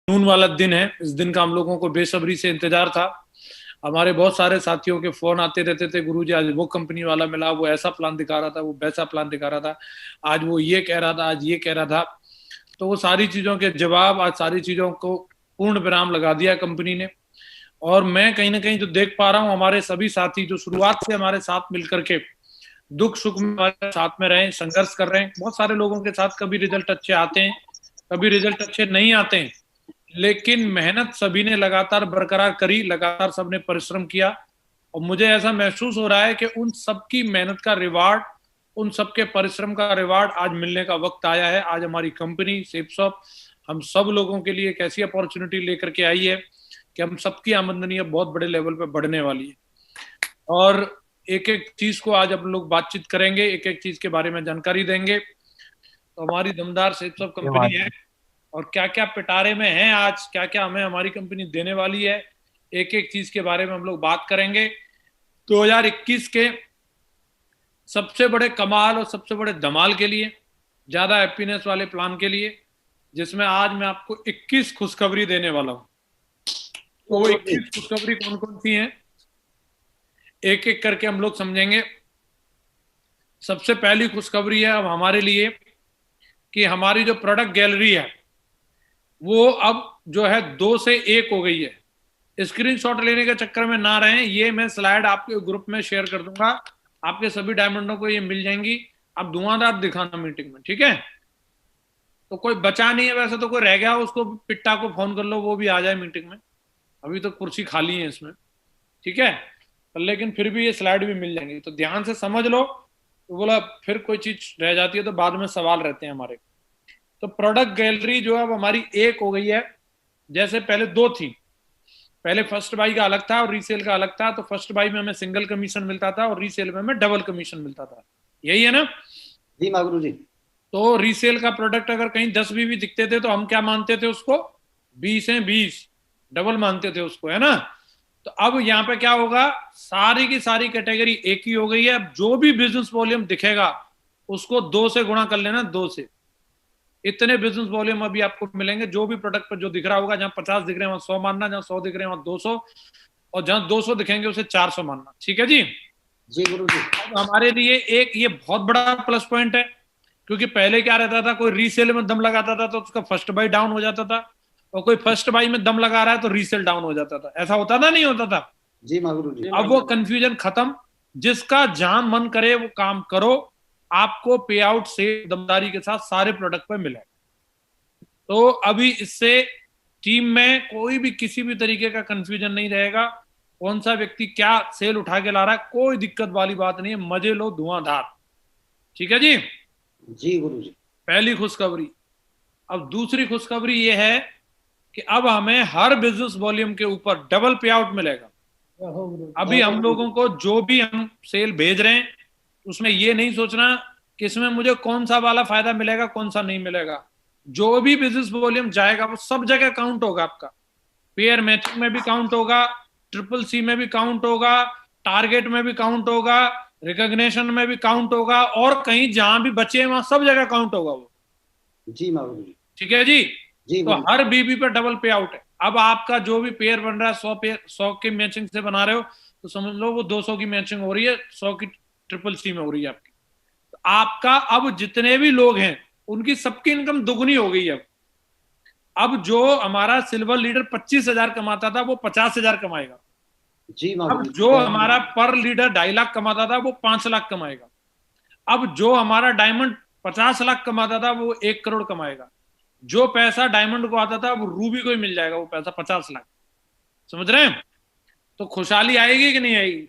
नून वाला दिन है। इस दिन का हम लोगों को बेसब्री से इंतजार था। हमारे बहुत सारे साथियों के फोन आते रहते थे, गुरुजी आज वो कंपनी वाला मिला, वो ऐसा प्लान दिखा रहा था, वो वैसा प्लान दिखा रहा था, आज वो ये कह रहा था, आज ये कह रहा था। तो वो सारी चीजों के जवाब, आज सारी चीजों को पूर्ण विराम लगा दिया कंपनी ने। और मैं कहीं ना कहीं जो देख पा रहा हूँ, हमारे सभी साथी जो शुरुआत से हमारे साथ मिलकर के दुख सुख में हमारे साथ में रहे, संघर्ष कर रहे हैं। बहुत सारे लोगों के साथ कभी रिजल्ट अच्छे आते हैं, कभी रिजल्ट अच्छे नहीं आते हैं, लेकिन मेहनत सभी ने लगातार बरकरार करी, लगातार सबने परिश्रम किया। और मुझे ऐसा महसूस हो रहा है कि उन सबकी मेहनत का रिवार्ड, उन सबके परिश्रम का रिवार्ड आज मिलने का वक्त आया है। आज हमारी कंपनी सेपसॉप हम सब लोगों के लिए एक ऐसी अपॉर्चुनिटी लेकर के आई है कि हम सबकी आमदनी अब बहुत बड़े लेवल पे बढ़ने वाली है। और एक एक चीज को आज हम लोग बातचीत करेंगे, एक एक चीज के बारे में जानकारी देंगे। तो हमारी दमदार सेपसॉप कंपनी है और क्या क्या पिटारे में है, आज क्या क्या हमें हमारी कंपनी देने वाली है, एक एक चीज के बारे में हम लोग बात करेंगे। 2021 के सबसे बड़े कमाल और सबसे बड़े धमाल के लिए, ज्यादा हैप्पीनेस वाले प्लान के लिए, जिसमें आज मैं आपको 21 खुशखबरी देने वाला हूं। तो वो 21 खुशखबरी कौन कौन सी हैं, एक एक करके हम लोग समझेंगे। सबसे पहली खुशखबरी है अब हमारे लिए कि हमारी जो प्रोडक्ट गैलरी है वो अब जो है 2 से 1 हो गई है। स्क्रीनशॉट लेने के चक्कर में ना रहें, ये मैं स्लाइड आपके ग्रुप में शेयर कर दूंगा, आपके सभी डायमंडों को ये मिल जाएंगी। आप धुआंधार दिखाना मीटिंग में, ठीक है। तो कोई बचा नहीं है, वैसे तो कोई रह गया उसको पिट्टा को फोन कर लो, वो भी आ जाए मीटिंग में। अभी तो कुर्सी खाली है इसमें, ठीक है। लेकिन फिर भी ये स्लाइड भी मिल जाएंगी, तो ध्यान से समझ लो। तो बोला फिर कोई चीज रह जाती है तो बाद में सवाल रहते हैं हमारे। तो प्रोडक्ट गैलरी जो है अब हमारी 1 हो गई है। जैसे पहले 2 थी, पहले फर्स्ट बाई का अलग था और रीसेल का अलग था। तो फर्स्ट बाई में हमें सिंगल कमीशन मिलता था और रीसेल में हमें डबल कमीशन मिलता था, यही है ना जी मागुरु जी। तो रीसेल का प्रोडक्ट अगर कहीं 10 भी दिखते थे तो हम क्या मानते थे उसको, 20 है 20, डबल मानते थे उसको, है ना। तो अब यहाँ पे क्या होगा, सारी की सारी कैटेगरी एक ही हो गई है। अब जो भी बिजनेस वॉल्यूम दिखेगा उसको 2 से गुणा कर लेना, 2 से। इतने बिजनेस वॉल्यूम अभी आपको मिलेंगे। जो भी प्रोडक्ट पर जो दिख रहा होगा, जहां 50 दिख रहे हैं वहां 100 मानना, जहां 100 दिख रहे हैं वहां 200, और जहां 200 दिखेंगे उसे 400 मानना, ठीक है जी। जी गुरु जी। अब हमारे लिए एक ये बहुत बड़ा प्लस पॉइंट है, क्योंकि पहले क्या रहता था, कोई रीसेल में दम लगाता था तो उसका फर्स्ट बाई डाउन हो जाता था, और कोई फर्स्ट बाई में दम लगा रहा है तो रीसेल डाउन हो जाता था। ऐसा होता था नहीं होता था। जी मागुरु जी। अब वो कंफ्यूजन खत्म, जिसका जहां मन करे वो काम करो, आपको पे आउट से दमदारी के साथ सारे प्रोडक्ट पे मिले। तो अभी इससे टीम में कोई भी किसी भी तरीके का कंफ्यूजन नहीं रहेगा, कौन सा व्यक्ति क्या सेल उठा के ला रहा है, कोई दिक्कत वाली बात नहीं है। मजे लो धुआंधार, ठीक है जी। जी गुरु जी। पहली खुशखबरी। अब दूसरी खुशखबरी ये है कि अब हमें हर बिजनेस वॉल्यूम के ऊपर डबल पे आउट मिलेगा। अभी हम लोगों को जो भी हम सेल भेज रहे हैं उसमें ये नहीं सोचना कि इसमें मुझे कौन सा वाला फायदा मिलेगा कौन सा नहीं मिलेगा। जो भी बिजनेस वॉल्यूम जाएगा वो सब जगह काउंट होगा आपका। पेयर मैचिंग में भी काउंट होगा, ट्रिपल सी में भी काउंट होगा, टारगेट में भी काउंट होगा, रिकॉग्निशन में भी काउंट होगा, और कहीं जहां भी बचे वहां सब जगह काउंट होगा वो, जी मागुरु जी। ठीक है जी। जी तो गुरु। हर बीबी पे डबल पे आउट है। अब आपका जो भी पेयर बन रहा है, 100 पेयर 100 की मैचिंग से बना रहे हो तो समझ लो वो 200 की मैचिंग हो रही है, 100 की ट्रिपल सी में हो रही है आपकी। तो आपका अब जितने भी लोग हैं उनकी सबकी इनकम दुगनी हो गई है। अब जो हमारा सिल्वर लीडर 25,000 कमाता था वो 50,000 कमाएगा। जी अब मागुरु जी। जो हमारा पर लीडर 2.5 लाख कमाता था वो 5 लाख कमाएगा। अब जो हमारा डायमंड 50 लाख कमाता था वो 1 करोड़ कमाएगा। जो पैसा डायमंड को आता था वो रूबी को ही मिल जाएगा, वो पैसा 50 लाख। समझ रहे हैं। तो खुशहाली आएगी कि नहीं आएगी,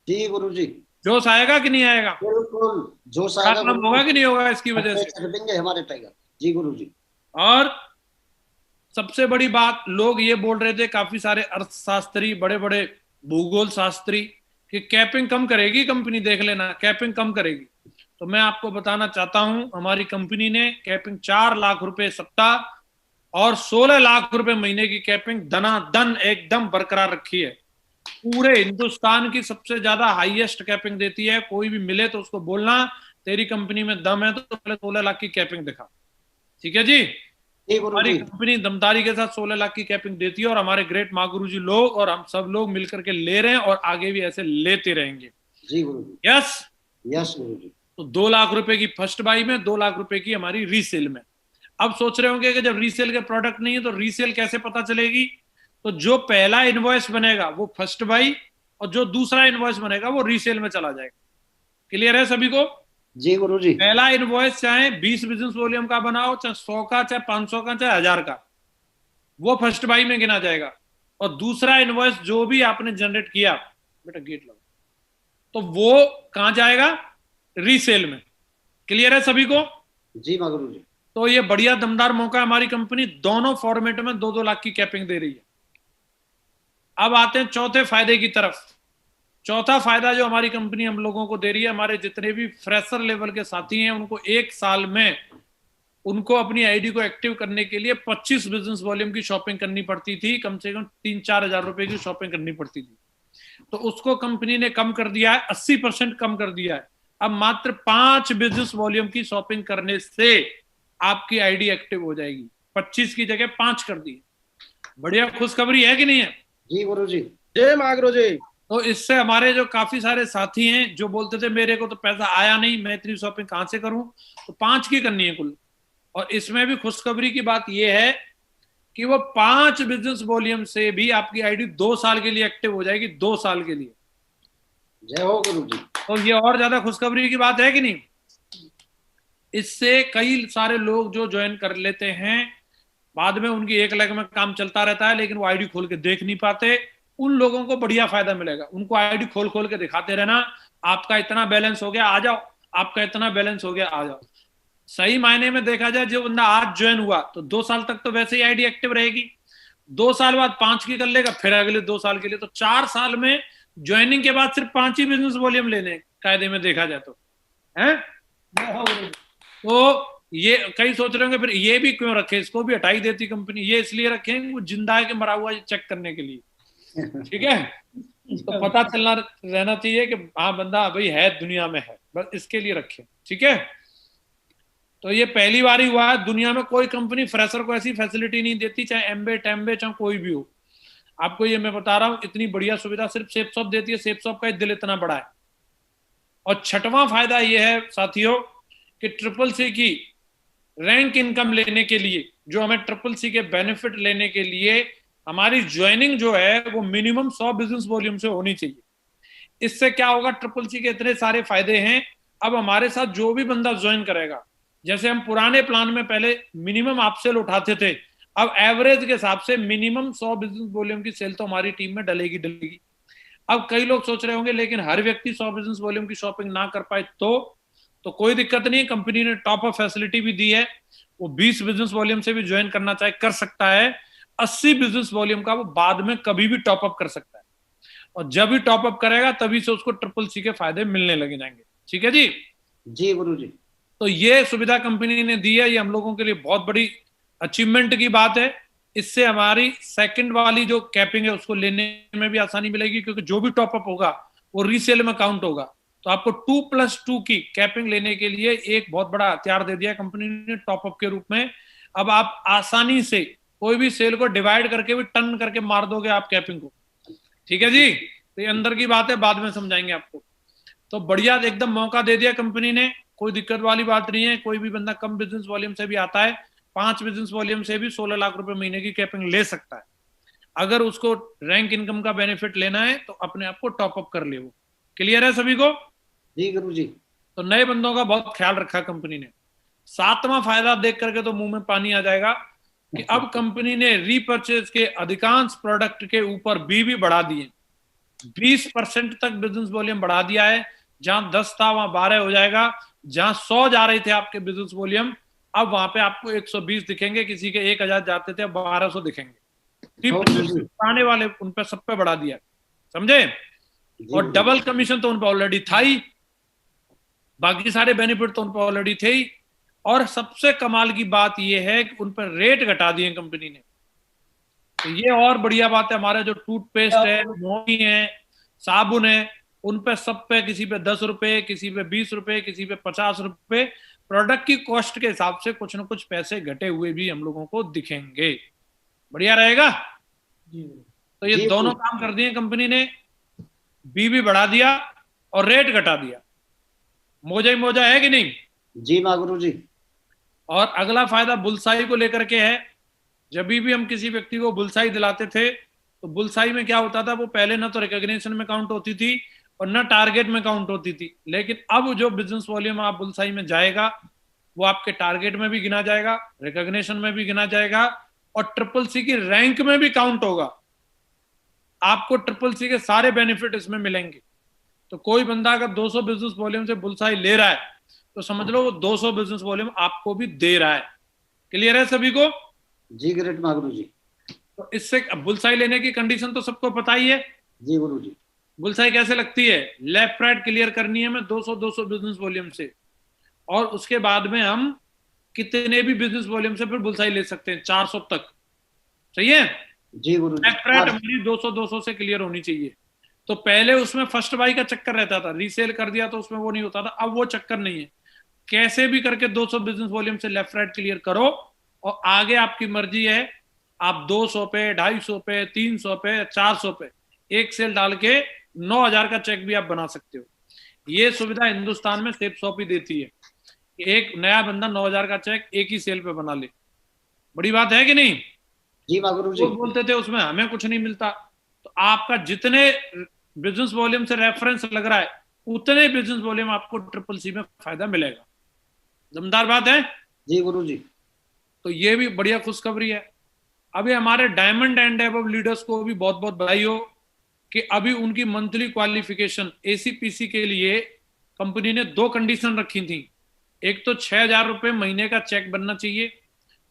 जी गुरु जी। जोश आएगा कि नहीं आएगा, बिल्कुल जोश बड़ा आएगा काम गुरु होगा जी। कि नहीं होगा इसकी वजह हफ्ते से। चढ़ देंगे हमारे टाइगर। जी गुरु जी। और सबसे बड़ी बात, लोग ये बोल रहे थे काफी सारे अर्थशास्त्री, बड़े बड़े भूगोल शास्त्री, कि कैपिंग कम करेगी कंपनी, देख लेना कैपिंग कम करेगी। तो मैं आपको बताना चाहता हूं हमारी कंपनी ने कैपिंग 4 लाख रुपए सप्ताह और 16 लाख रुपए महीने की कैपिंग दनादन एकदम बरकरार रखी है। पूरे हिंदुस्तान की सबसे ज्यादा हाईएस्ट कैपिंग देती है। कोई भी मिले तो उसको बोलना तेरी कंपनी में दम है तो पहले 16 लाख की कैपिंग दिखा, ठीक है जी। जी गुरु हमारी जी। कंपनी दमदारी के साथ 16 लाख की कैपिंग देती है और हमारे ग्रेट माँ गुरु जी लोग और हम सब लोग मिलकर के ले रहे हैं और आगे भी ऐसे लेते रहेंगे। जी गुरु जी। यस। यस गुरु जी। तो 2 लाख रुपए की फर्स्ट बाई में, 2 लाख रुपए की हमारी रीसेल में। अब सोच रहे होंगे कि जब रीसेल के प्रोडक्ट नहीं है तो रीसेल कैसे पता चलेगी? तो जो पहला इनवॉइस बनेगा वो फर्स्ट बाई और जो दूसरा इनवॉइस बनेगा वो रीसेल में चला जाएगा। क्लियर है सभी को? जी गुरु जी। पहला इनवॉइस चाहे 20 बिजनेस वॉल्यूम का बनाओ, चाहे 100 का, चाहे 500 का, चाहे 1000 का, वो फर्स्ट बाई में गिना जाएगा। और दूसरा इनवॉइस जो भी आपने जनरेट किया, बेटा गेट लगाओ, तो वो कहां जाएगा? रीसेल में। क्लियर है सभी को? जी माँ गुरु जी। तो ये बढ़िया दमदार मौका है, हमारी कंपनी दोनों फॉर्मेट में 2-2 लाख की कैपिंग दे रही है। अब आते हैं चौथे फायदे की तरफ। चौथा फायदा जो हमारी कंपनी हम लोगों को दे रही है, हमारे जितने भी फ्रेशर लेवल के साथी हैं उनको 1 साल में उनको अपनी आईडी को एक्टिव करने के लिए 25 बिजनेस वॉल्यूम की शॉपिंग करनी पड़ती थी, कम से कम 3-4 हजार रुपए की शॉपिंग करनी पड़ती थी। तो उसको कंपनी ने कम कर दिया है, 80% कम कर दिया है। अब मात्र 5 बिजनेस वॉल्यूम की शॉपिंग करने से आपकी आईडी एक्टिव हो जाएगी। 25 की जगह 5 कर दी। बढ़िया खुशखबरी है कि नहीं है? जी गुरु जी। जय माँ गुरु जी। तो इससे हमारे जो काफी सारे साथी हैं जो बोलते थे मेरे को तो पैसा आया नहीं, मैं इतनी शॉपिंग कहां से करूं, तो 5 की करनी है कुल। और इसमें भी खुशखबरी की बात यह है कि वो 5 बिजनेस वॉल्यूम से भी आपकी आईडी 2 साल के लिए एक्टिव हो जाएगी, 2 साल के लिए। जय हो गुरु जी। तो ये और ज्यादा खुशखबरी की बात है कि नहीं? इससे कई सारे लोग जो ज्वाइन कर लेते हैं, बाद में उनकी 1 लाख में काम चलता रहता है लेकिन वो आईडी खोल के देख नहीं पाते, उन लोगों को बढ़िया फायदा मिलेगा। उनको आईडी खोल खोल के दिखाते रहना, आपका इतना बैलेंस हो गया आ जाओ, आपका इतना बैलेंस हो गया आ जाओ। सही मायने में देखा जाए, जो बंदा आज ज्वाइन हुआ तो 2 साल तक तो वैसे ही आईडी एक्टिव रहेगी, 2 साल बाद 5 की कर लेगा, फिर अगले 2 साल के लिए, तो 4 साल में ज्वाइनिंग के बाद सिर्फ 5 ही बिजनेस वॉल्यूम लेने कायदे में देखा जाए तो है। तो ये कई सोच रहे होंगे फिर ये भी क्यों रखे, इसको भी हटाई देती कंपनी। ये इसलिए रखे वो जिंदा है कि मरा हुआ चेक करने के लिए, ठीक है? तो पता चलना रहना चाहिए कि हाँ बंदा भाई है, दुनिया में है, बस इसके लिए रखे, ठीक है? तो ये पहली बार ही हुआ है, दुनिया में कोई कंपनी फ्रेशर को ऐसी फैसिलिटी नहीं देती, चाहे एमबे टेम्बे चाहे कोई भी हो। आपको ये मैं बता रहा हूं, इतनी बढ़िया सुविधा सिर्फ सेपसॉप देती है। सेपसॉप का दिल इतना बड़ा है। और छठवां फायदा ये है साथियों कि ट्रिपल सी की रैंक इनकम लेने के लिए, जो हमें ट्रिपल सी के बेनिफिट लेने के लिए हमारी ज्वाइनिंग जो है वो मिनिमम 100 बिजनेस वॉल्यूम से होनी चाहिए। इससे क्या होगा, ट्रिपल सी के इतने सारे फायदे हैं। अब हमारे साथ जो भी बंदा ज्वाइन करेगा, जैसे हम पुराने प्लान में पहले मिनिमम आप सेल उठाते थे, अब एवरेज के हिसाब से मिनिमम 100 बिजनेस वॉल्यूम की सेल तो हमारी टीम में डलेगी। अब कई लोग सोच रहे होंगे लेकिन हर व्यक्ति 100 बिजनेस वॉल्यूम की शॉपिंग ना कर पाए तो कोई दिक्कत नहीं है, कंपनी ने टॉप अप फैसिलिटी भी दी है। वो 20 बिजनेस वॉल्यूम से भी ज्वाइन करना चाहे कर सकता है, 80 बिजनेस वॉल्यूम का वो बाद में कभी भी टॉप अप कर सकता है, और जब भी टॉप अप करेगा तभी से उसको ट्रिपल सी के फायदे मिलने लगे जाएंगे। ठीक है जी? जी गुरु जी। तो ये सुविधा कंपनी ने दी है, ये हम लोगों के लिए बहुत बड़ी अचीवमेंट की बात है। इससे हमारी सेकंड वाली जो कैपिंग है उसको लेने में भी आसानी मिलेगी, क्योंकि जो भी टॉपअप होगा वो रीसेल में काउंट होगा। तो आपको 2+2 की कैपिंग लेने के लिए एक बहुत बड़ा हथियार दे दिया कंपनी ने टॉपअप के रूप में। अब आप आसानी से कोई भी सेल को डिवाइड करके भी टर्न करके मार दोगे आप कैपिंग को। ठीक है जी? तो ये अंदर की बात है, बाद में समझाएंगे आपको। तो बढ़िया एकदम मौका दे दिया कंपनी ने, कोई दिक्कत वाली बात नहीं है। कोई भी बंदा कम बिजनेस वॉल्यूम से भी आता है, 5 बिजनेस वॉल्यूम से भी 16 लाख रुपए महीने की कैपिंग ले सकता है। अगर उसको रैंक इनकम का बेनिफिट लेना है तो अपने आप को टॉपअप कर ले। वो क्लियर है सभी को? जी गुरु जी। तो नए बंदों का बहुत ख्याल रखा कंपनी ने। 7वां फायदा देख करके तो मुंह में पानी आ जाएगा कि अब कंपनी ने रीपर्चेज के अधिकांश प्रोडक्ट के ऊपर भी बढ़ा दिए। 20% तक बिजनेस वॉल्यूम बढ़ा दिया है। जहां 10 था वहां 12 हो जाएगा। जहां 100 जा रहे थे आपके बिजनेस वॉल्यूम, अब वहां पे आपको 120 दिखेंगे। किसी के 1000 जाते थे, अब 1200 दिखेंगे। आने वाले उन पे सब पे बढ़ा दिया, समझे? और डबल कमीशन तो उन पे ऑलरेडी था ही, बाकी सारे बेनिफिट तो उन पे ऑलरेडी थे ही। और सबसे कमाल की बात यह है कि उन पर रेट घटा दिए कंपनी ने। तो ये और बढ़िया बात है। हमारे जो टूथपेस्ट है, मोही है, साबुन है, उन पे सब पे किसी पे 10 रुपए, किसी पे 20 रुपए, किसी पे 50 रुपए प्रोडक्ट की कॉस्ट के हिसाब से कुछ ना कुछ पैसे घटे हुए भी हम लोगों को दिखेंगे। बढ़िया रहेगा। तो ये जी दोनों गुरु काम कर दिए कंपनी ने, बी भी बढ़ा दिया और रेट घटा दिया। मोजा ही मोजा है कि नहीं। जी माँ गुरु जी। और अगला फायदा बुलसाई को लेकर के है। जब भी हम किसी व्यक्ति को बुलसाई दिलाते थे तो बुलसाई में क्या होता था, वो पहले ना तो रिकॉग्निशन में काउंट होती थी और ना टारगेट में काउंट होती थी। लेकिन अब जो बिजनेस वॉल्यूम आप बुलसाई में जाएगा वो आपके टारगेट में भी गिना जाएगा, रिकॉग्निशन में भी गिना जाएगा और ट्रिपल सी की रैंक में भी काउंट होगा। आपको ट्रिपल सी के सारे बेनिफिट इसमें मिलेंगे। तो कोई बंदा अगर 200 बिजनेस वॉल्यूम से बुलसाई ले रहा है तो समझ लो वो 200 बिजनेस वॉल्यूम आपको भी दे रहा है। क्लियर है सभी को। जी ग्रेट माँ गुरु जी। तो इससे बुलसाई लेने की कंडीशन तो सबको पता ही है। जी गुरु जी। बुलसाई कैसे लगती है, लेफ्ट राइट क्लियर करनी है हमें 200 बिजनेस वॉल्यूम से, और उसके बाद में हम कितने भी बिजनेस वॉल्यूम से फिर बुलसाई ले सकते हैं 400 तक। सही है। जी गुरु जी। लेफ्ट राइट हमारी 200 से क्लियर होनी चाहिए। तो पहले उसमें फर्स्ट बाई का चक्कर रहता था, रीसेल कर दिया तो उसमें वो नहीं होता था। अब वो चक्कर नहीं है, कैसे भी करके 200 बिजनेस वॉल्यूम से लेफ्ट राइट क्लियर करो और आगे आपकी मर्जी है। आप 200 पे, 250 पे, 300 पे, 400 पे एक सेल डाल के 9,000 का चेक भी आप बना सकते हो। ये सुविधा हिंदुस्तान में सिर्फ शॉप ही देती है। एक नया बंदा 9,000 का चेक एक ही सेल पे बना ले। बड़ी बात है कि नहीं। जी माँ गुरु जी। वो बोलते थे उसमें हमें कुछ नहीं मिलता। तो आपका जितने बिजनेस वॉल्यूम से रेफरेंस लग रहा है उतने बिजनेस वॉल्यूम आपको ट्रिपल सी में फायदा मिलेगा। दमदार बात है। जी गुरु जी। तो ये भी बढ़िया खुशखबरी है। अभी हमारे डायमंड एंड अबव लीडर्स को भी बहुत बहुत बधाई हो कि अभी उनकी मंथली क्वालिफिकेशन एसीपीसी के लिए कंपनी ने 2 कंडीशन रखी थी। एक तो 6,000 रुपए महीने का चेक बनना चाहिए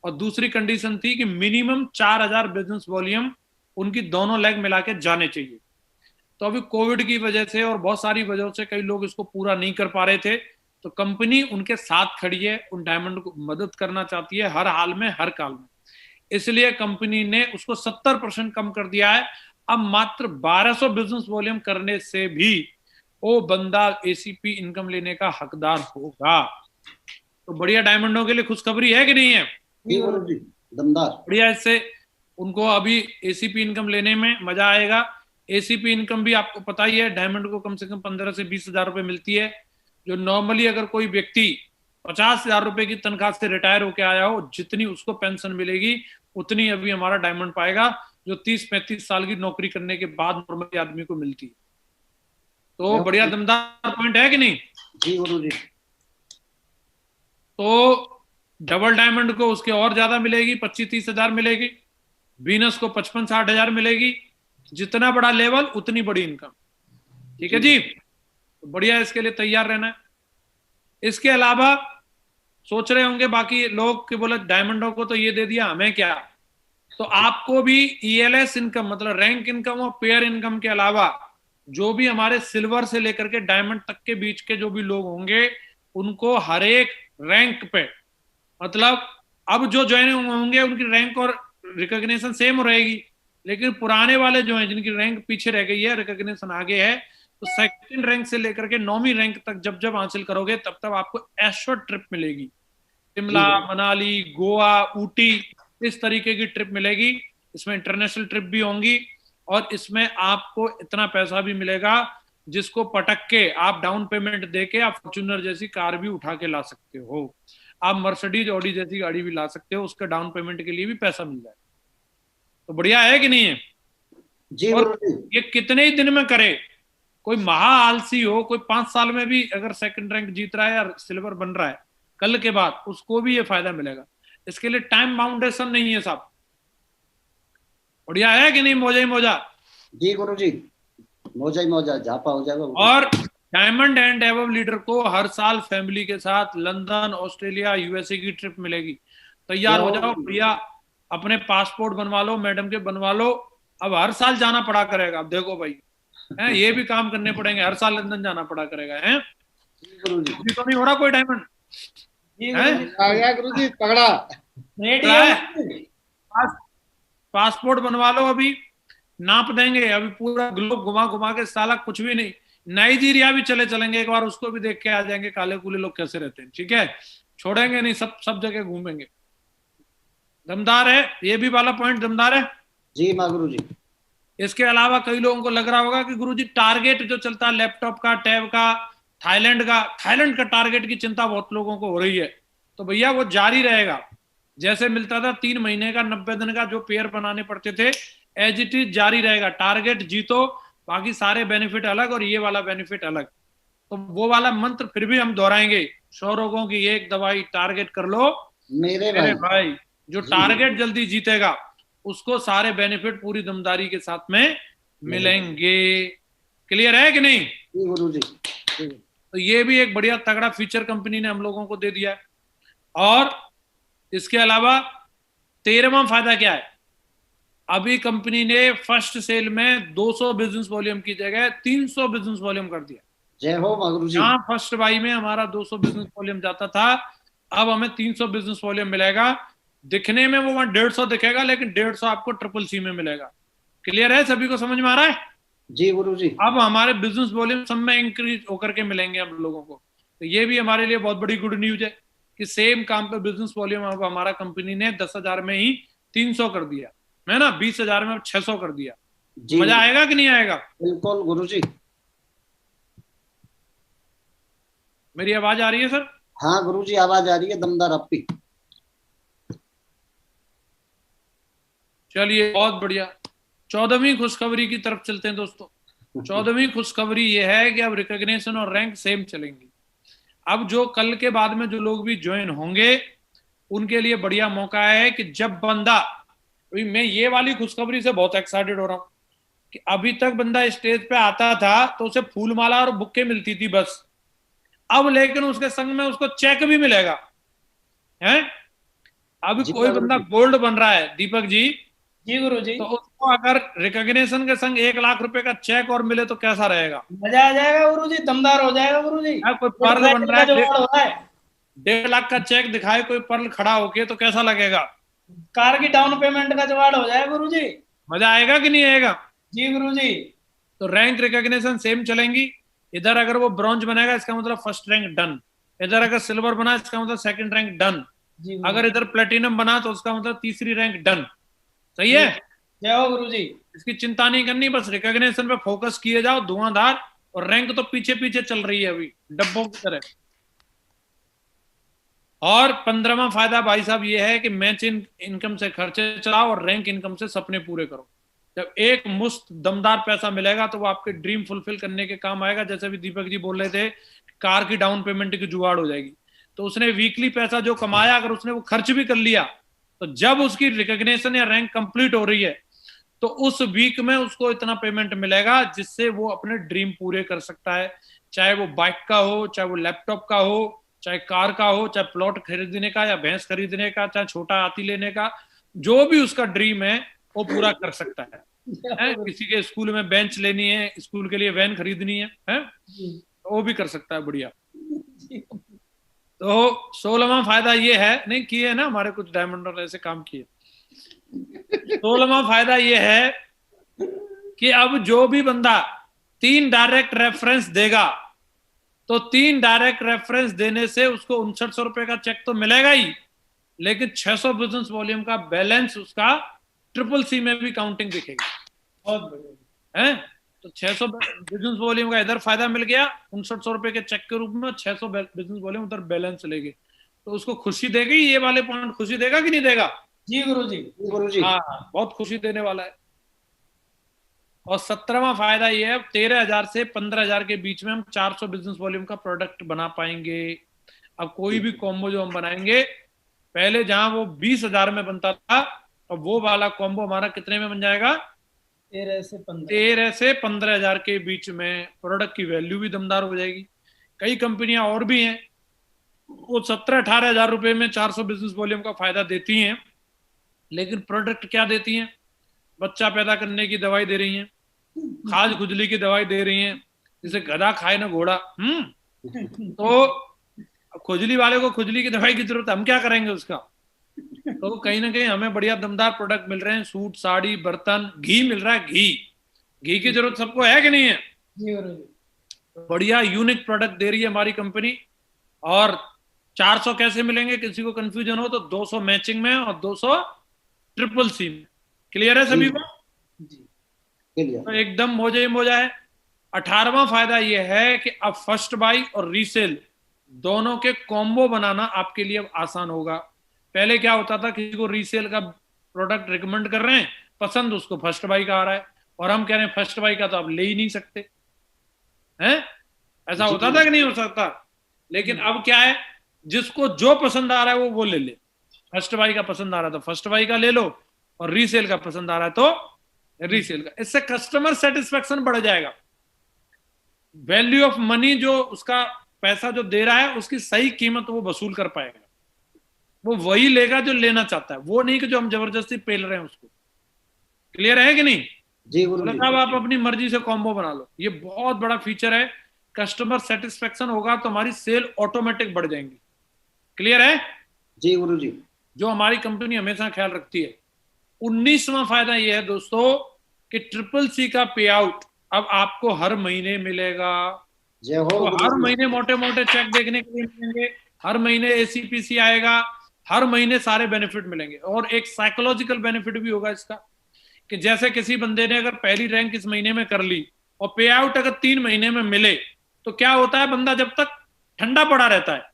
और दूसरी कंडीशन थी कि मिनिमम 4,000 बिजनेस वॉल्यूम उनकी दोनों लेग मिला के जाने चाहिए। तो अभी कोविड की वजह से और बहुत सारी वजहों से कई लोग इसको पूरा नहीं कर पा रहे थे। तो कंपनी उनके साथ खड़ी है, उन डायमंड को मदद करना चाहती है हर हाल में, हर काल में। इसलिए कंपनी ने उसको 70% कम कर दिया है। अब मात्र 1,200 बिजनेस वॉल्यूम करने से भी वो बंदा एसीपी इनकम लेने का हकदार होगा। तो बढ़िया डायमंडों के लिए खुशखबरी है कि नहीं है। जी गुरु जी। दमदार। बढ़िया। इससे उनको अभी एसीपी इनकम लेने में मजा आएगा। एसीपी इनकम भी आपको पता ही है, डायमंड को कम से कम 15 से 20,000 रुपए मिलती है। जो नॉर्मली अगर कोई व्यक्ति 50,000 रुपए की तनख्वाह से रिटायर होकर आया हो, जितनी उसको पेंशन मिलेगी उतनी अभी हमारा डायमंड पाएगा, जो 30-35 साल की नौकरी करने के बाद नॉर्मली आदमी को मिलती है। तो बढ़िया दमदार पॉइंट है कि नहीं। जी गुरु जी। तो डबल डायमंड को उसके और ज्यादा मिलेगी, 25-30 हजार मिलेगी। वीनस को 55-60 हजार मिलेगी। जितना बड़ा लेवल उतनी बड़ी इनकम। ठीक है जी। तो बढ़िया, इसके लिए तैयार रहना है। इसके अलावा सोच रहे होंगे बाकी लोग कि बोले डायमंडों को तो ये दे दिया, हमें क्या। तो आपको भी ईएलएस इनकम मतलब रैंक इनकम और पेयर इनकम के अलावा जो भी हमारे सिल्वर से लेकर के डायमंड तक के बीच के जो भी लोग होंगे उनको हर एक रैंक पे, मतलब अब जो ज्वाइन होंगे उनकी रैंक और रिकॉग्निशन सेम रहेगी। लेकिन पुराने वाले जो हैं जिनकी रैंक पीछे रह गई है, रिकॉग्निशन आगे है, तो सेकंड रैंक से लेकर के 9वीं रैंक तक जब जब हासिल करोगे तब तब आपको एश्योर ट्रिप मिलेगी। शिमला, मनाली, गोवा, ऊटी, इस तरीके की ट्रिप मिलेगी। इसमें इंटरनेशनल ट्रिप भी होंगी और इसमें आपको इतना पैसा भी मिलेगा जिसको पटक के आप डाउन पेमेंट देके आप फॉर्च्यूनर जैसी कार भी उठा के ला सकते हो। आप मर्सिडीज, ऑडी जैसी गाड़ी भी ला सकते हो, उसका डाउन पेमेंट के लिए भी पैसा मिल जाए। बढ़िया है कि नहीं है। जी और गुरु जी। ये कितने ही दिन में करे। कोई महा आलसी हो, कोई 5 साल में भी अगर सेकंड रैंक जीत रहा है या सिल्वर बन रहा है कल के बाद, उसको भी ये फायदा मिलेगा। इसके लिए टाइम बाउंडेशन नहीं है साहब। बढ़िया है कि नहीं। मौजा ही मौजा। जी गुरु जी। मौजा ही मौजा, झापा हो जाएगा। और डायमंड एंड एबव लीडर को हर साल फैमिली के साथ लंदन, ऑस्ट्रेलिया, यूएसए की ट्रिप मिलेगी। तैयार हो जाओ भैया, अपने पासपोर्ट बनवा लो, मैडम के बनवा लो। अब हर साल जाना पड़ा करेगा। अब देखो भाई है, ये भी काम करने पड़ेंगे, हर साल लंदन जाना पड़ा करेगा। है गुरु जी। अभी तो नहीं हो रहा कोई डायमंड आ गया गुरु जी, तगड़ा। पासपोर्ट बनवा लो, अभी नाप देंगे। अभी पूरा ग्लोब घुमा घुमा के, साला कुछ भी नहीं। नाइजीरिया भी चलेंगे एक बार, उसको भी देख के आ जाएंगे काले कुले लोग कैसे रहते हैं। ठीक है, छोड़ेंगे नहीं, सब सब जगह घूमेंगे। दमदार है, ये भी वाला पॉइंट दमदार है जी माँ गुरु जी। इसके अलावा कई लोगों को लग रहा होगा कि गुरुजी टारगेट जो चलता है लैपटॉप का, टैब का, थाईलैंड का टारगेट की चिंता बहुत लोगों को हो रही है। तो भैया वो जारी रहेगा, जैसे मिलता था 3 महीने का 90 दिन का जो पेयर बनाने पड़ते थे, एज इट इज जारी रहेगा। टारगेट जीतो, बाकी सारे बेनिफिट अलग और ये वाला बेनिफिट अलग। तो वो वाला मंत्र फिर भी हम दोहराएंगे, 100 रोगों की एक दवाई, टारगेट कर लो मेरे मेरे भाई। भाई। जो जी टारगेट जल्दी जीतेगा उसको सारे बेनिफिट पूरी दमदारी के साथ में मिलेंगे। क्लियर है कि नहीं? जी गुरु जी। तो ये भी एक बढ़िया तगड़ा फीचर कंपनी ने हम लोगों को दे दिया है। और इसके अलावा 13वां फायदा क्या है? अभी कंपनी ने फर्स्ट सेल में 200 बिजनेस वॉल्यूम की जगह 300 बिजनेस वॉल्यूम कर दिया। जय हो माँ गुरु जी। जहां फर्स्ट बाई में हमारा 200 बिजनेस वॉल्यूम जाता था, अब हमें 300 बिजनेस वॉल्यूम मिलेगा। दिखने में वो वहां 150 दिखेगा, लेकिन 150 आपको ट्रिपल सी में मिलेगा। क्लियर है? सभी को समझ में आ रहा है? जी गुरु जी। अब हमारे बिजनेस वॉल्यूम सब में इंक्रीज होकर के मिलेंगे हम लोगों को। तो ये भी हमारे लिए बहुत बड़ी गुड न्यूज है कि सेम काम पे बिजनेस वॉल्यूम अब हमारा कंपनी ने 10,000 में ही 300 कर दिया है ना, 20,000 में 600 कर दिया। जी मजा आएगा कि नहीं आएगा? बिल्कुल गुरु जी। मेरी आवाज आ रही है सर? हाँ गुरु जी, आवाज आ रही है दमदार आपकी। चलिए बहुत बढ़िया। 14वीं खुशखबरी की तरफ चलते हैं दोस्तों। 14वीं खुशखबरी ये है कि अब रिकॉग्निशन और रैंक सेम चलेंगी। अब जो कल के बाद में जो लोग भी ज्वाइन होंगे उनके लिए बढ़िया मौका है कि जब बंदा, अभी मैं ये वाली खुशखबरी से बहुत एक्साइटेड हो रहा हूं कि अभी तक बंदा स्टेज पे आता था तो उसे फूलमाला और बुक्के मिलती थी बस। अब लेकिन उसके संग में उसको चेक भी मिलेगा है। अभी जी कोई गुरु बंदा जी। गोल्ड बन रहा है दीपक जी, जी गुरु जी। तो उसको अगर रिकॉग्निशन के संग 1 लाख रुपए का चेक और मिले तो कैसा रहेगा? मजा आ जाएगा गुरु जी, दमदार हो जाएगा गुरु जी। कोई पर्ल बन रहा का है, जुगाड़ हो रहा है। 1.5 लाख का चेक दिखाए कोई पर्ल खड़ा होके तो कैसा लगेगा? कार की डाउन पेमेंट का जुगाड़ हो जाएगा गुरु जी। मजा आएगा कि नहीं आएगा? जी गुरु जी। तो रैंक रिकॉग्निशन सेम चलेंगी। इधर अगर वो ब्रॉन्ज बनेगा इसका मतलब फर्स्ट रैंक डन, इधर अगर सिल्वर बना इसका मतलब सेकंड रैंक डन, अगर इधर प्लेटिनम बना तो उसका मतलब तीसरी रैंक डन। सही है? जय हो गुरु जी। इसकी चिंता नहीं करनी, बस रिकॉग्निशन पे फोकस किए जाओ धुआंधार, और रैंक तो पीछे पीछे चल रही है अभी डब्बों की तरह। और 15वां फायदा भाई साहब ये है कि मैच इनकम से खर्चे चलाओ और रैंक इनकम से सपने पूरे करो। जब एक मुश्त दमदार पैसा मिलेगा तो वो आपके ड्रीम फुलफिल करने के काम आएगा। जैसे भी दीपक जी बोल रहे थे कार की डाउन पेमेंट की जुगाड़ हो जाएगी, तो उसने वीकली पैसा जो कमाया अगर उसने वो खर्च भी कर लिया तो जब उसकी रिकॉग्निशन या रैंक कंप्लीट हो रही है तो उस वीक में उसको इतना पेमेंट मिलेगा जिससे वो अपने ड्रीम पूरे कर सकता है। चाहे वो बाइक का हो, चाहे वो लैपटॉप का हो, चाहे कार का हो, चाहे प्लॉट खरीदने का या भैंस खरीदने का, चाहे छोटा हाथी लेने का, जो भी उसका ड्रीम है वो पूरा कर सकता है? किसी के स्कूल में बेंच लेनी है, स्कूल के लिए वैन खरीदनी है? तो वो भी कर सकता है। बढ़िया। तो 16वां फायदा ये है, नहीं किए ना हमारे कुछ डायमंड ऐसे काम किए। 16वां फायदा ये है कि अब जो भी बंदा 3 डायरेक्ट रेफरेंस देगा तो 3 डायरेक्ट रेफरेंस देने से उसको 6900 रुपए का चेक तो मिलेगा ही, लेकिन 600 बिजनेस वॉल्यूम का बैलेंस उसका ट्रिपल सी में भी काउंटिंग दिखेगी। बहुत बढ़िया है? तो 600 बिजनेस वॉल्यूम का इधर फायदा मिल गया 6900 रुपए के चेक के रूप में, 600 बिजनेस वॉल्यूम उधर बैलेंस लेगी, तो उसको खुशी देगी। ये वाले पॉइंट खुशी देगा कि नहीं देगा? जी गुरु जी। गुरु जी। हाँ, बहुत खुशी देने वाला है। और 17वां फायदा ये है 13,000 से 15,000 के बीच में हम 400 बिजनेस वॉल्यूम का प्रोडक्ट बना पाएंगे। अब कोई भी कॉम्बो जो हम बनाएंगे, पहले जहां वो 20,000 में बनता था अब वो वाला कॉम्बो हमारा कितने में बन जाएगा? 13 से 15,000 के बीच में। प्रोडक्ट की वैल्यू भी दमदार हो जाएगी। कई कंपनियां और भी हैं वो 17-18 हजार रुपए में 400 बिजनेस वॉल्यूम का फायदा देती हैं, लेकिन प्रोडक्ट क्या देती हैं? बच्चा पैदा करने की दवाई दे रही हैं, खाज खुजली की दवाई दे रही हैं, जिसे गधा खाए ना घोड़ा। तो खुजली वाले को खुजली की दवाई की जरूरत है, हम क्या करेंगे उसका? तो कहीं ना कहीं हमें बढ़िया दमदार प्रोडक्ट मिल रहे हैं, सूट, साड़ी, बर्तन, घी मिल रहा है। घी की जरूरत सबको है कि नहीं है? जी गुरु जी। बढ़िया यूनिक प्रोडक्ट दे रही है हमारी कंपनी। और 400 कैसे मिलेंगे, किसी को कंफ्यूजन हो तो 200 मैचिंग में और 200 ट्रिपल सी में। क्लियर है सभी को? तो एकदम मोजा ही मोजा है। 18वां फायदा यह है कि अब फर्स्ट बाई और रीसेल दोनों के कॉम्बो बनाना आपके लिए अब आसान होगा। पहले क्या होता था, किसी को रीसेल का प्रोडक्ट रिकमेंड कर रहे हैं, पसंद उसको फर्स्ट बाई का आ रहा है, और हम कह रहे हैं फर्स्ट बाई का तो आप ले ही नहीं सकते हैं। ऐसा होता था कि नहीं हो सकता? लेकिन अब क्या है, जिसको जो पसंद आ रहा है वो ले ले। फर्स्ट बाई का पसंद आ रहा है तो फर्स्ट बाई का ले लो, और रीसेल का पसंद आ रहा है तो रीसेल का। इससे कस्टमर सेटिस्फेक्शन बढ़ जाएगा। वैल्यू ऑफ मनी, जो उसका पैसा जो दे रहा है उसकी सही कीमत वो वसूल कर पाएगा। वो वही लेगा जो लेना चाहता है, वो नहीं कि जो हम जबरदस्ती पेल रहे हैं उसको। क्लियर है कि नहीं? जी गुरु जी। मतलब आप अपनी मर्जी से कॉम्बो बना लो। ये बहुत बड़ा फीचर है। कस्टमर सेटिस्फेक्शन होगा तो हमारी सेल ऑटोमेटिक बढ़ जाएंगी। क्लियर है? जी गुरु जी। जो हमारी कंपनी हमेशा ख्याल रखती है। 19वां फायदा यह है दोस्तों कि ट्रिपल सी का पे आउट अब आपको हर महीने मिलेगा। जय हो। तो हर महीने मोटे मोटे चेक देखने के लिए मिलेंगे, हर महीने एसीपीसी आएगा, हर महीने सारे बेनिफिट मिलेंगे। और एक साइकोलॉजिकल बेनिफिट भी होगा इसका, कि जैसे किसी बंदे ने अगर पहली रैंक इस महीने में कर ली और पे आउट अगर 3 महीने में मिले, तो क्या होता है, बंदा जब तक ठंडा पड़ा रहता है,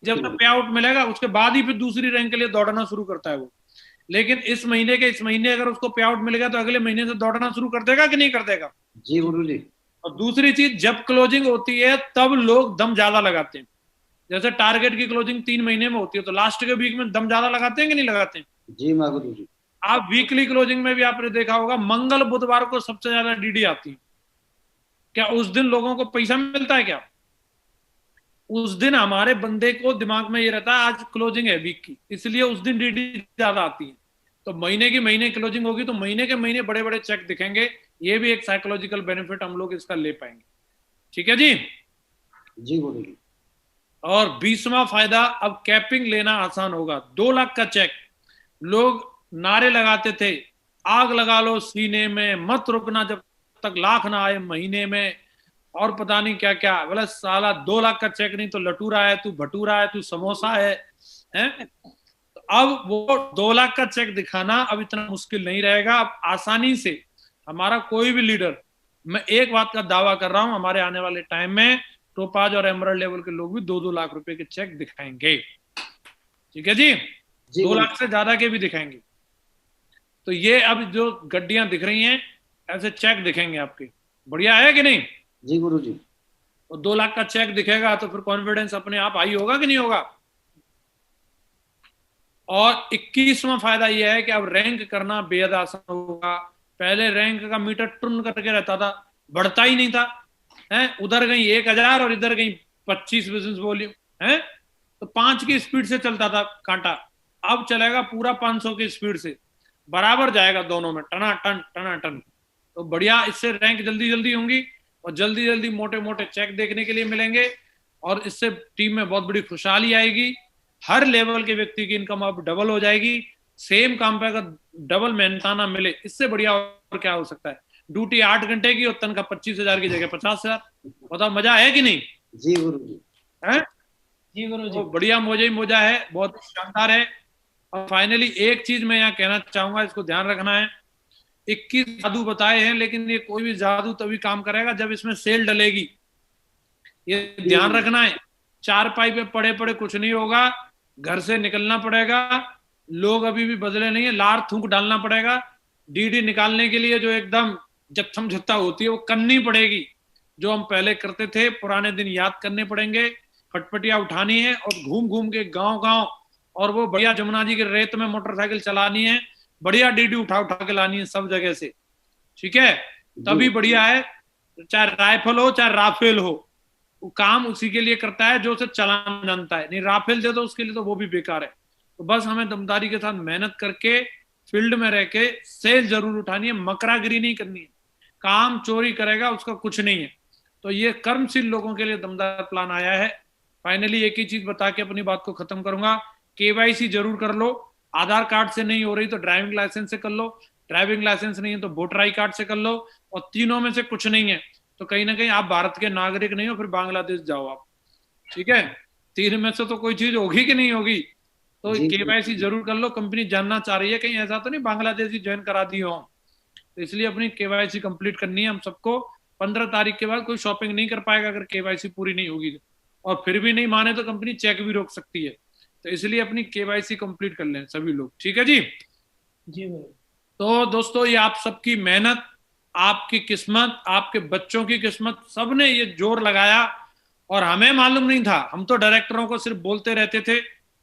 जब तक पे आउट मिलेगा उसके बाद ही फिर दूसरी रैंक के लिए दौड़ना शुरू करता है वो। लेकिन इस महीने अगर उसको पे आउट मिलेगा तो अगले महीने से दौड़ना शुरू कर देगा कि नहीं कर देगा? जी गुरु जी। और दूसरी चीज, जब क्लोजिंग होती है तब लोग दम ज्यादा लगाते हैं। जैसे टारगेट की क्लोजिंग 3 महीने में होती है तो लास्ट के वीक में दम ज्यादा लगाते हैं कि नहीं लगाते हैं? जी माँ गुरु जी। आप वीकली क्लोजिंग में भी आपने देखा होगा, मंगल बुधवार को सबसे ज्यादा डीडी आती है। क्या उस दिन लोगों को पैसा मिलता है क्या? उस दिन हमारे बंदे को दिमाग में ये रहता है आज क्लोजिंग है वीक की, इसलिए उस दिन डीडी ज्यादा आती है। तो महीने की महीने क्लोजिंग होगी तो महीने के महीने बड़े बड़े चेक दिखेंगे। ये भी एक साइकोलॉजिकल बेनिफिट हम लोग इसका ले पाएंगे। ठीक है जी? जी गुरु जी। और 20वां फायदा, अब कैपिंग लेना आसान होगा। 2 लाख का चेक, लोग नारे लगाते थे, आग लगा लो सीने में, मत रुकना जब तक लाख ना आए महीने में, और पता नहीं क्या क्या। बोला साला 2 लाख का चेक नहीं तो लटूरा है तू, भटूरा है तू, समोसा है, हैं? तो अब वो 2 लाख का चेक दिखाना अब इतना मुश्किल नहीं रहेगा। अब आसानी से हमारा कोई भी लीडर, मैं एक बात का दावा कर रहा हूं, हमारे आने वाले टाइम में टोपाज और एमराल्ड लेवल के लोग भी 2-2 लाख रुपए के चेक दिखाएंगे। ठीक है जी? 2 लाख से ज्यादा के भी दिखाएंगे। तो ये अब जो गड्डियां दिख रही हैं, ऐसे चेक दिखेंगे आपके। बढ़िया है कि नहीं? जी गुरु जी। और 2 लाख का चेक दिखेगा तो फिर कॉन्फिडेंस अपने आप हाई होगा कि नहीं होगा? और 21वां फायदा यह है कि अब रैंक करना बेहद आसान होगा। पहले रैंक का मीटर टुन करके रहता था, बढ़ता ही नहीं था, है? उधर गई 1000 और इधर गई 25 बिजनेस वॉल्यूम, है? तो 5 की स्पीड से चलता था कांटा, अब चलेगा पूरा 500 की स्पीड से, बराबर जाएगा दोनों में, टना टन टना टन। तो बढ़िया, इससे रैंक जल्दी जल्दी होंगी और जल्दी जल्दी मोटे मोटे चेक देखने के लिए मिलेंगे, और इससे टीम में बहुत बड़ी खुशहाली आएगी। हर लेवल के व्यक्ति की इनकम अब डबल हो जाएगी। सेम काम पे अगर डबल मेहनताना मिले, इससे बढ़िया और क्या हो सकता है? ड्यूटी 8 घंटे की और तनख्वाह 25,000 की जगह 50,000। बताओ मजा है कि नहीं? जी गुरु जी। है? जी गुरु जी। तो बढ़िया मोजा ही मोजा है, बहुत शानदार है। और फाइनली एक चीज मैं यहाँ कहना चाहूंगा, इसको ध्यान रखना है। 21 जादू बताए हैं, लेकिन ये कोई भी जादू तभी काम करेगा जब इसमें सेल डलेगी। ये ध्यान रखना है। 4 पाई पे पड़े पड़े कुछ नहीं होगा, घर से निकलना पड़ेगा। लोग अभी भी बदले नहीं है, लार थूक डालना पड़ेगा। डीडी निकालने के लिए जो एकदम जत्थम जत्था होती है वो करनी पड़ेगी। जो हम पहले करते थे, पुराने दिन याद करने पड़ेंगे। फटफटिया उठानी है और घूम घूम के गांव गांव, और वो बढ़िया जमुना जी के रेत में मोटरसाइकिल चलानी है, बढ़िया डीडी उठा उठा के लानी है सब जगह से। ठीक है? तभी बढ़िया है। चाहे राइफल हो चाहे राफेल हो, वो काम उसी के लिए करता है जो उसे चलाना जानता है। नहीं राफेल दे दो उसके लिए तो वो भी बेकार है। तो बस हमें दमदारी के साथ मेहनत करके फील्ड में रह के सेल जरूर उठानी है, मकरागिरी नहीं करनी है। काम चोरी करेगा उसका कुछ नहीं है। तो ये कर्मशील लोगों के लिए दमदार प्लान आया है। फाइनली एक ही चीज बता के अपनी बात को खत्म करूंगा, केवाईसी जरूर कर लो। आधार कार्ड से नहीं हो रही तो ड्राइविंग लाइसेंस से कर लो, ड्राइविंग लाइसेंस नहीं है तो वोटर आई कार्ड से कर लो, और तीनों में से कुछ नहीं है तो कहीं ना कहीं आप भारत के नागरिक नहीं हो, फिर बांग्लादेश जाओ आप। ठीक है? तीन में से तो कोई चीज होगी कि नहीं होगी। तो जी, केवाईसी जरूर कर लो। कंपनी जानना चाह रही है, कहीं ऐसा तो नहीं बांग्लादेशी ज्वाइन करा दी हो। तो इसलिए अपनी केवाईसी कंप्लीट करनी है हम सबको। 15 तारीख के बाद कोई शॉपिंग नहीं कर पाएगा अगर केवाईसी पूरी नहीं होगी। और फिर भी नहीं माने तो कंपनी चेक भी रोक सकती है। तो इसलिए अपनी केवाईसी कंप्लीट कर लें सभी लोग, ठीक है जी। जी गुरुजी। तो दोस्तों ये आप सबकी मेहनत, आपकी किस्मत, आपके बच्चों की किस्मत, सबने ये जोर लगाया। और हमें मालूम नहीं था, हम तो डायरेक्टरों को सिर्फ बोलते रहते थे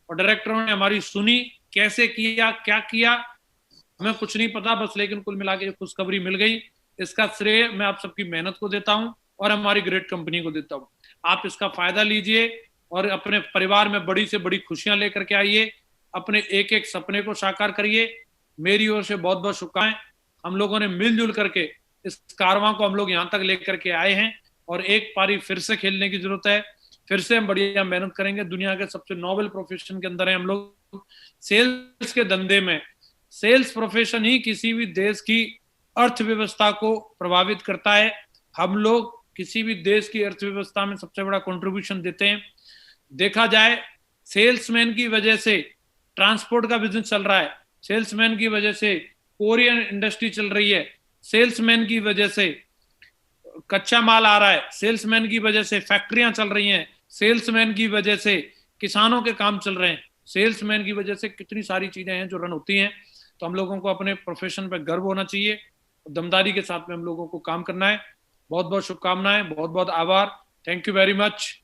और डायरेक्टरों ने हमारी सुनी, कैसे किया क्या किया हमें कुछ नहीं पता बस। लेकिन कुल मिला के खुशखबरी मिल गई। इसका श्रेय मैं आप सबकी मेहनत को देता हूं और हमारी ग्रेट कंपनी को देता हूं। आप इसका फायदा लीजिए और अपने परिवार में बड़ी से बड़ी खुशियां लेकर के आइए। अपने एक एक सपने को साकार करिए। मेरी ओर से बहुत बहुत शुभकामनाएं। हम लोगों ने मिलजुल करके इस कारवां को हम लोग यहाँ तक लेकर के आए हैं और एक पारी फिर से खेलने की जरूरत है। फिर से हम बढ़िया मेहनत करेंगे। दुनिया के सबसे नोबल प्रोफेशन के अंदर है हम लोग, सेल्स के धंधे में। सेल्स प्रोफेशन ही किसी भी देश की अर्थव्यवस्था को प्रभावित करता है। हम लोग किसी भी देश की अर्थव्यवस्था में सबसे बड़ा कंट्रीब्यूशन देते हैं। देखा जाए, सेल्समैन की वजह से ट्रांसपोर्ट का बिजनेस चल रहा है, सेल्समैन की वजह से कोरियन इंडस्ट्री चल रही है, सेल्समैन की वजह से कच्चा माल आ रहा है, सेल्समैन की वजह से फैक्ट्रियां चल रही हैं, सेल्समैन की वजह से किसानों के काम चल रहे हैं, सेल्समैन की वजह से कितनी सारी चीजें हैं जो रन होती हैं। तो हम लोगों को अपने प्रोफेशन पर गर्व होना चाहिए, दमदारी के साथ में हम लोगों को काम करना है। बहुत बहुत शुभकामनाएं, बहुत बहुत आभार। Thank you very much.